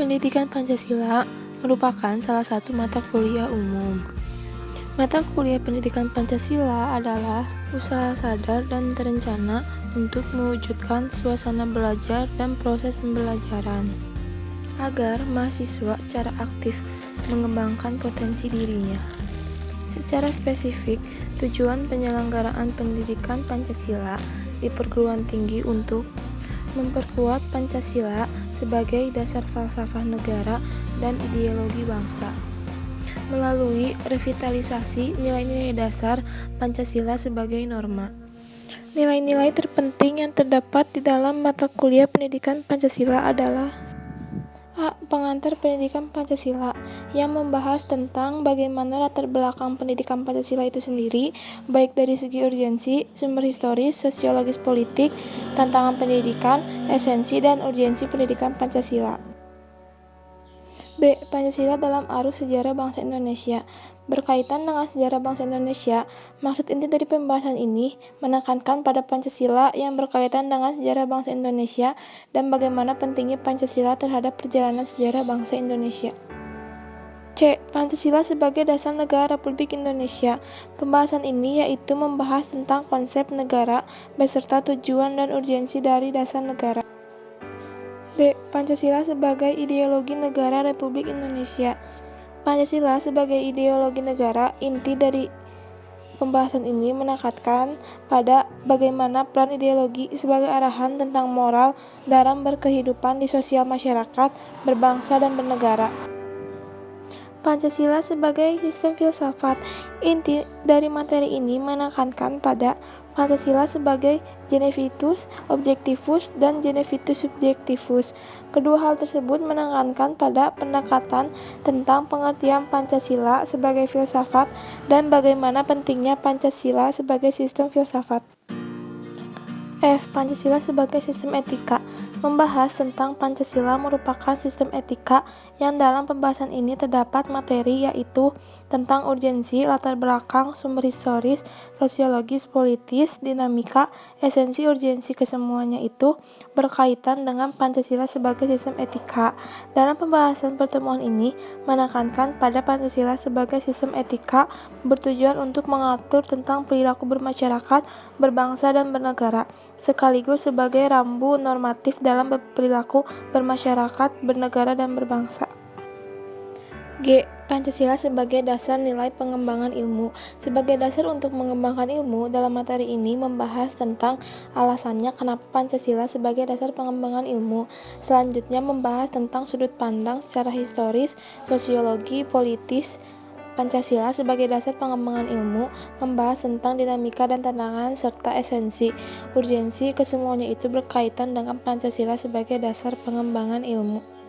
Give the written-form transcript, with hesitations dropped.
Pendidikan Pancasila merupakan salah satu mata kuliah umum. Mata kuliah pendidikan Pancasila adalah usaha sadar dan terencana untuk mewujudkan suasana belajar dan proses pembelajaran, agar mahasiswa secara aktif mengembangkan potensi dirinya. Secara spesifik, tujuan penyelenggaraan pendidikan Pancasila di perguruan tinggi untuk memperkuat Pancasila sebagai dasar falsafah negara dan ideologi bangsa, melalui revitalisasi nilai-nilai dasar Pancasila sebagai norma. Nilai-nilai terpenting yang terdapat di dalam mata kuliah pendidikan Pancasila adalah A. Pengantar pendidikan Pancasila, yang membahas tentang bagaimana latar belakang pendidikan Pancasila itu sendiri, baik dari segi urgensi, sumber historis, sosiologis politik, tantangan pendidikan, esensi dan urgensi pendidikan Pancasila. B. Pancasila dalam arus sejarah bangsa Indonesia. Berkaitan dengan sejarah bangsa Indonesia, maksud inti dari pembahasan ini menekankan pada Pancasila yang berkaitan dengan sejarah bangsa Indonesia dan bagaimana pentingnya Pancasila terhadap perjalanan sejarah bangsa Indonesia. C. Pancasila sebagai dasar negara Republik Indonesia. Pembahasan ini yaitu membahas tentang konsep negara beserta tujuan dan urgensi dari dasar negara. D. Pancasila sebagai ideologi negara Republik Indonesia. Pancasila sebagai ideologi negara, inti dari pembahasan ini menekankan pada bagaimana peran ideologi sebagai arahan tentang moral dalam berkehidupan di sosial masyarakat, berbangsa dan bernegara. Pancasila sebagai sistem filsafat, inti dari materi ini menekankan pada Pancasila sebagai Genevitus Objectivus dan Genevitus Subjectivus. Kedua hal tersebut menekankan pada pendekatan tentang pengertian Pancasila sebagai filsafat dan bagaimana pentingnya Pancasila sebagai sistem filsafat. F. Pancasila sebagai sistem etika. Membahas tentang Pancasila merupakan sistem etika yang dalam pembahasan ini terdapat materi yaitu tentang urgensi, latar belakang, sumber historis, sosiologis, politis, dinamika, esensi, urgensi, kesemuanya itu berkaitan dengan Pancasila sebagai sistem etika. Dalam pembahasan pertemuan ini menekankan pada Pancasila sebagai sistem etika bertujuan untuk mengatur tentang perilaku bermasyarakat, berbangsa dan bernegara, sekaligus sebagai rambu normatif dalam perilaku bermasyarakat, bernegara dan berbangsa. G. Pancasila sebagai dasar nilai pengembangan ilmu. Sebagai dasar untuk mengembangkan ilmu, dalam materi ini membahas tentang alasannya kenapa Pancasila sebagai dasar pengembangan ilmu. Selanjutnya membahas tentang sudut pandang secara historis, sosiologi, politis, Pancasila sebagai dasar pengembangan ilmu, membahas tentang dinamika dan tantangan serta esensi, urgensi, kesemuanya itu berkaitan dengan Pancasila sebagai dasar pengembangan ilmu.